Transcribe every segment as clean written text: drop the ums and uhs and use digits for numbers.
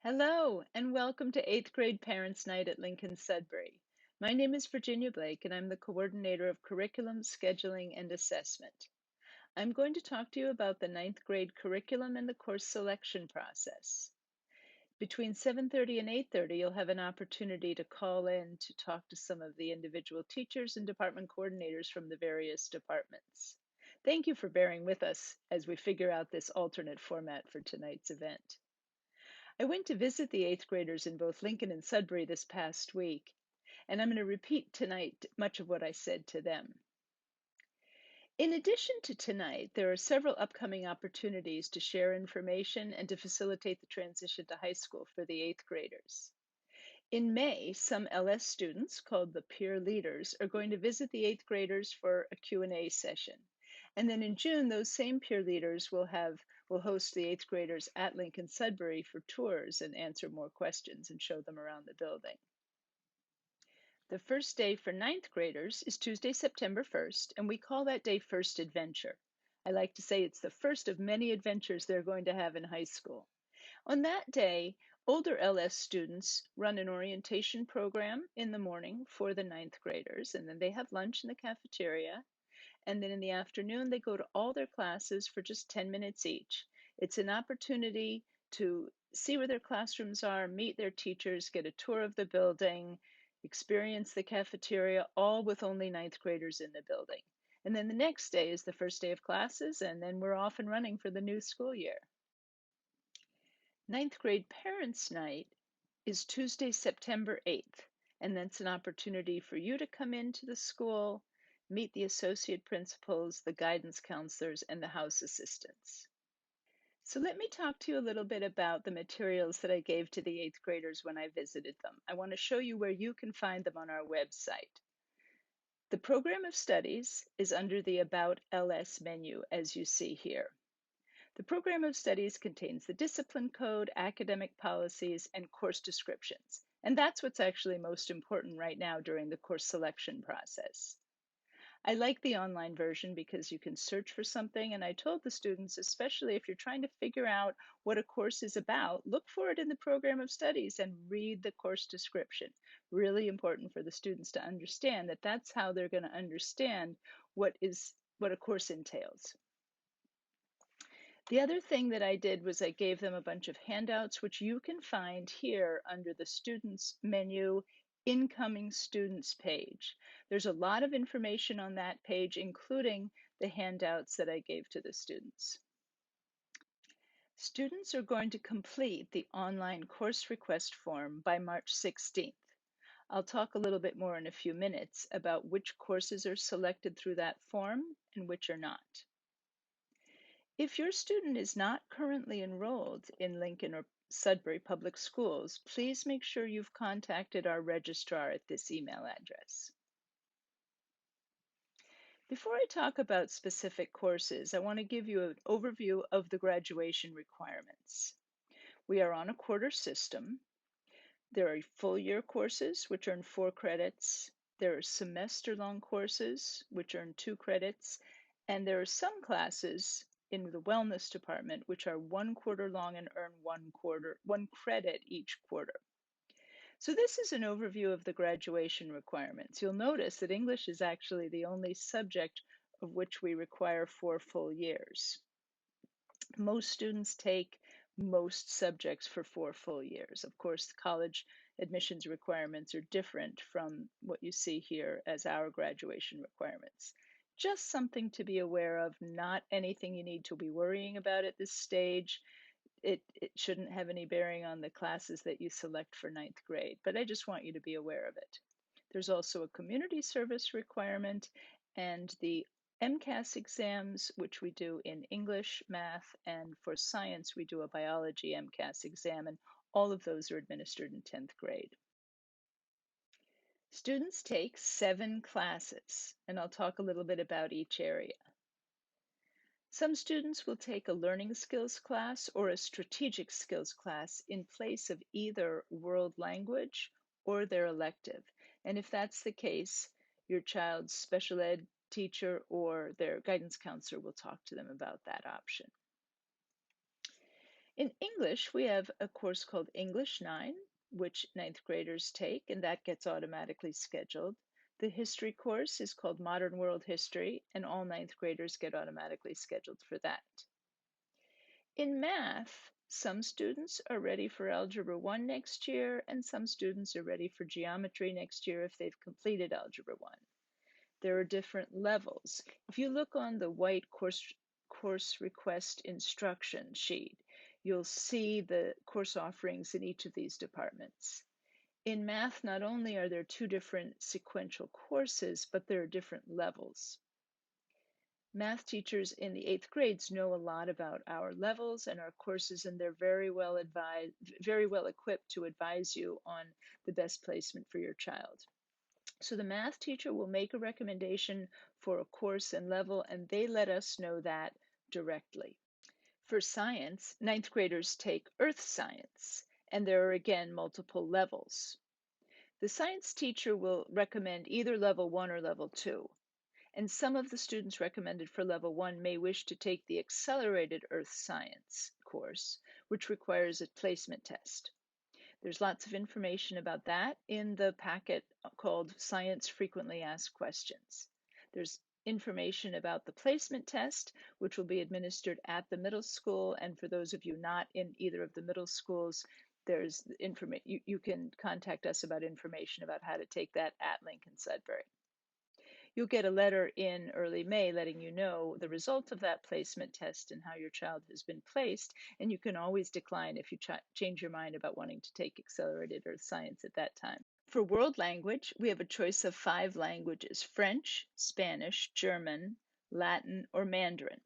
Hello, and welcome to 8th grade Parents' Night at Lincoln Sudbury. My name is Virginia Blake, and I'm the coordinator of curriculum, scheduling, and assessment. I'm going to talk to you about the ninth grade curriculum and the course selection process. Between 7:30 and 8:30, you'll have an opportunity to call in to talk to some of the individual teachers and department coordinators from the various departments. Thank you for bearing with us as we figure out this alternate format for tonight's event. I went to visit the 8th graders in both Lincoln and Sudbury this past week, and I'm going to repeat tonight much of what I said to them. In addition to tonight, there are several upcoming opportunities to share information and to facilitate the transition to high school for the 8th graders. In May, some LS students, called the peer leaders, are going to visit the 8th graders for a Q&A session. And then in June, those same peer leaders will host the 8th graders at Lincoln Sudbury for tours and answer more questions and show them around the building. The first day for ninth graders is Tuesday, September 1st, and we call that day First Adventure. I like to say it's the first of many adventures they're going to have in high school. On that day, older LS students run an orientation program in the morning for the ninth graders, and then they have lunch in the cafeteria. And then in the afternoon, they go to all their classes for just 10 minutes each. It's an opportunity to see where their classrooms are, meet their teachers, get a tour of the building, experience the cafeteria, all with only ninth graders in the building. And then the next day is the first day of classes, and then we're off and running for the new school year. Ninth grade Parents' Night is Tuesday, September 8th, and that's an opportunity for you to come into the school, meet the associate principals, the guidance counselors, and the house assistants. So let me talk to you a little bit about the materials that I gave to the 8th graders when I visited them. I want to show you where you can find them on our website. The program of studies is under the About LS menu, as you see here. The program of studies contains the discipline code, academic policies, and course descriptions. And that's what's actually most important right now during the course selection process. I like the online version because you can search for something, and I told the students, especially if you're trying to figure out what a course is about, look for it in the program of studies and read the course description. Really important for the students to understand that that's how they're going to understand what a course entails. The other thing that I did was I gave them a bunch of handouts, which you can find here under the Students menu, Incoming Students page. There's a lot of information on that page, including the handouts that I gave to the students. Students are going to complete the online course request form by March 16th. I'll talk a little bit more in a few minutes about which courses are selected through that form and which are not. If your student is not currently enrolled in Lincoln or Sudbury Public Schools, please make sure you've contacted our registrar at this email address. Before I talk about specific courses, I want to give you an overview of the graduation requirements. We are on a quarter system. There are full year courses, which earn 4 credits. There are semester-long courses, which earn 2 credits. And there are some classes in the wellness department, which are 1 quarter long and earn 1 credit each quarter. So this is an overview of the graduation requirements. You'll notice that English is actually the only subject of which we require 4 full years. Most students take most subjects for 4 full years. Of course, college admissions requirements are different from what you see here as our graduation requirements. Just something to be aware of, not anything you need to be worrying about at this stage. It shouldn't have any bearing on the classes that you select for ninth grade, but I just want you to be aware of it. There's also a community service requirement, and the MCAS exams, which we do in English, math, and for science, we do a biology MCAS exam, and all of those are administered in 10th grade. Students take 7 classes, and I'll talk a little bit about each area. Some students will take a learning skills class or a strategic skills class in place of either world language or their elective. And if that's the case, your child's special ed teacher or their guidance counselor will talk to them about that option. In English, we have a course called English 9, which ninth graders take, and that gets automatically scheduled. The history course is called Modern World History, and all ninth graders get automatically scheduled for that. In math, some students are ready for Algebra 1 next year, and some students are ready for geometry next year if they've completed Algebra 1. There are different levels. If you look on the white course request instruction sheet, you'll see the course offerings in each of these departments. In math, not only are there two different sequential courses, but there are different levels. Math teachers in the 8th grades know a lot about our levels and our courses, and they're very well equipped to advise you on the best placement for your child. So the math teacher will make a recommendation for a course and level, and they let us know that directly. For science, ninth graders take earth science, and there are again multiple levels. The science teacher will recommend either level 1 or level 2. And some of the students recommended for level 1 may wish to take the accelerated earth science course, which requires a placement test. There's lots of information about that in the packet called Science Frequently Asked Questions. There's information about the placement test, which will be administered at the middle school. And for those of you not in either of the middle schools, there's information. You can contact us about information about how to take that at Lincoln Sudbury. You'll get a letter in early May letting you know the result of that placement test and how your child has been placed, and you can always decline if you change your mind about wanting to take accelerated earth science at that time. For world language, we have a choice of 5 languages: French, Spanish, German, Latin, or Mandarin.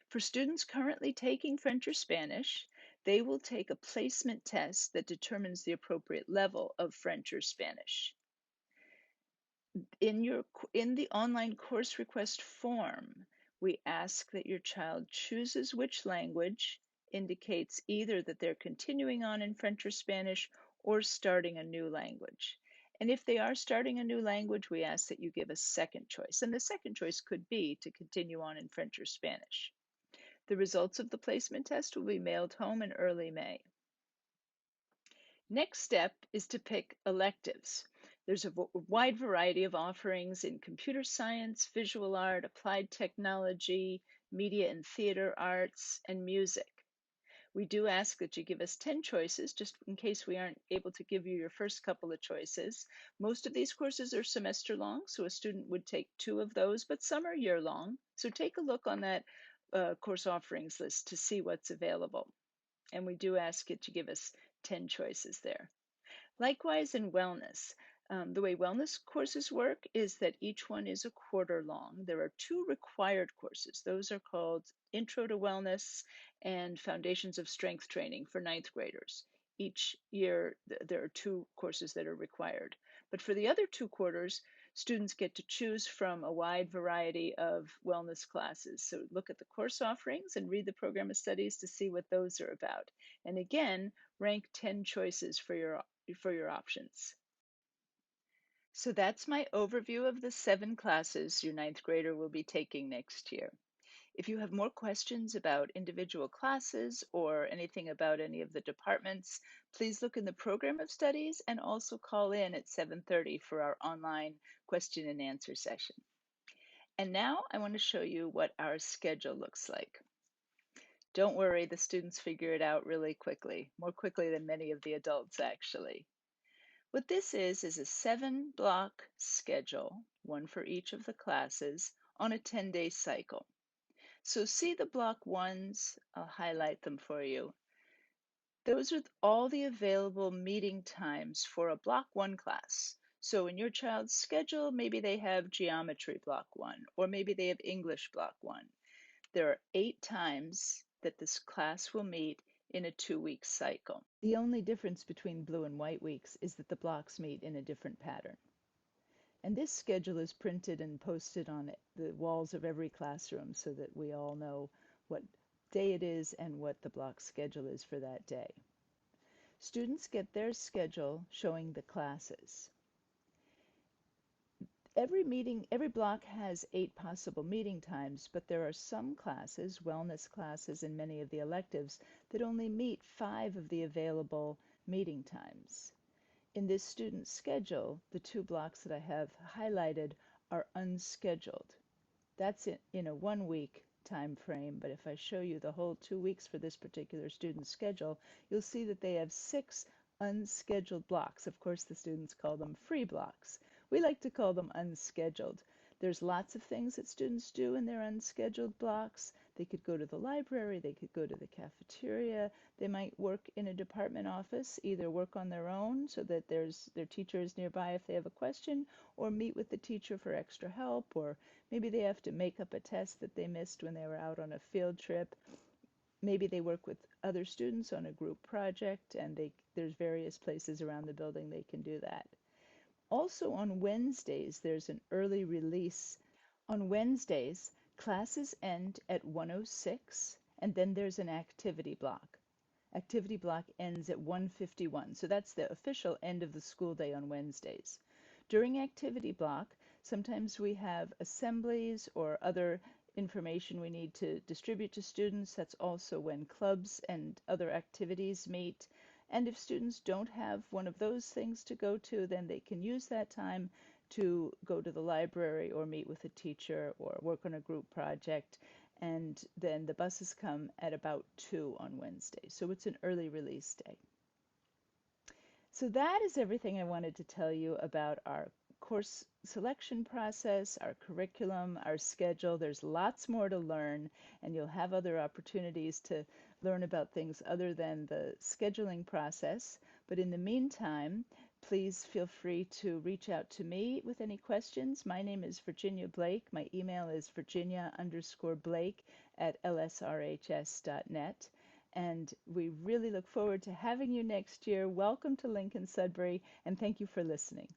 For students currently taking French or Spanish, they will take a placement test that determines the appropriate level of French or Spanish. In the online course request form, we ask that your child chooses which language, indicates either that they're continuing on in French or Spanish or starting a new language. And if they are starting a new language, we ask that you give a second choice. And the second choice could be to continue on in French or Spanish. The results of the placement test will be mailed home in early May. Next step is to pick electives. There's a wide variety of offerings in computer science, visual art, applied technology, media and theater arts, and music. We do ask that you give us 10 choices, just in case we aren't able to give you your first couple of choices. Most of these courses are semester long, so a student would take 2 of those, but some are year long. So take a look on that course offerings list to see what's available. And we do ask you to give us 10 choices there. Likewise, in wellness, the way wellness courses work is that each one is a quarter long. There are 2 required courses. Those are called Intro to Wellness and Foundations of Strength Training for ninth graders. Each year, there are 2 courses that are required. But for the other 2 quarters, students get to choose from a wide variety of wellness classes. So look at the course offerings and read the program of studies to see what those are about. And again, rank 10 choices for your options. So that's my overview of the 7 classes your ninth grader will be taking next year. If you have more questions about individual classes or anything about any of the departments, please look in the program of studies and also call in at 7:30 for our online question and answer session. And now I want to show you what our schedule looks like. Don't worry, the students figure it out really quickly, more quickly than many of the adults actually. What this is a 7-block schedule, one for each of the classes, on a 10-day cycle. So see the block ones, I'll highlight them for you. Those are all the available meeting times for a block 1 class. So in your child's schedule, maybe they have geometry block 1, or maybe they have English block 1. There are 8 times that this class will meet in a 2-week cycle. The only difference between blue and white weeks is that the blocks meet in a different pattern. And this schedule is printed and posted on the walls of every classroom so that we all know what day it is and what the block schedule is for that day. Students get their schedule showing the classes. Every block has 8 possible meeting times, but there are some classes, wellness classes and many of the electives, that only meet 5 of the available meeting times. In this student schedule, the 2 blocks that I have highlighted are unscheduled. That's in a 1-week time frame, but if I show you the whole 2 weeks for this particular student schedule, you'll see that they have 6 unscheduled blocks. Of course, the students call them free blocks. We like to call them unscheduled. There's lots of things that students do in their unscheduled blocks. They could go to the library, they could go to the cafeteria, they might work in a department office, either work on their own so that their teacher is nearby if they have a question, or meet with the teacher for extra help, or maybe they have to make up a test that they missed when they were out on a field trip. Maybe they work with other students on a group project, and there's various places around the building they can do that. Also on Wednesdays, there's an early release. On Wednesdays, classes end at 1:06, and then there's an activity block. Activity block ends at 1:51, so that's the official end of the school day on Wednesdays. During activity block, sometimes we have assemblies or other information we need to distribute to students. That's also when clubs and other activities meet. And if students don't have one of those things to go to, then they can use that time to go to the library or meet with a teacher or work on a group project. And then the buses come at about 2 on Wednesday. So it's an early release day. So that is everything I wanted to tell you about our course selection process, our curriculum, our schedule. There's lots more to learn, and you'll have other opportunities to learn about things other than the scheduling process. But in the meantime, please feel free to reach out to me with any questions. My name is Virginia Blake. My email is virginia_blake@lsrhs.net. And we really look forward to having you next year. Welcome to Lincoln Sudbury, and thank you for listening.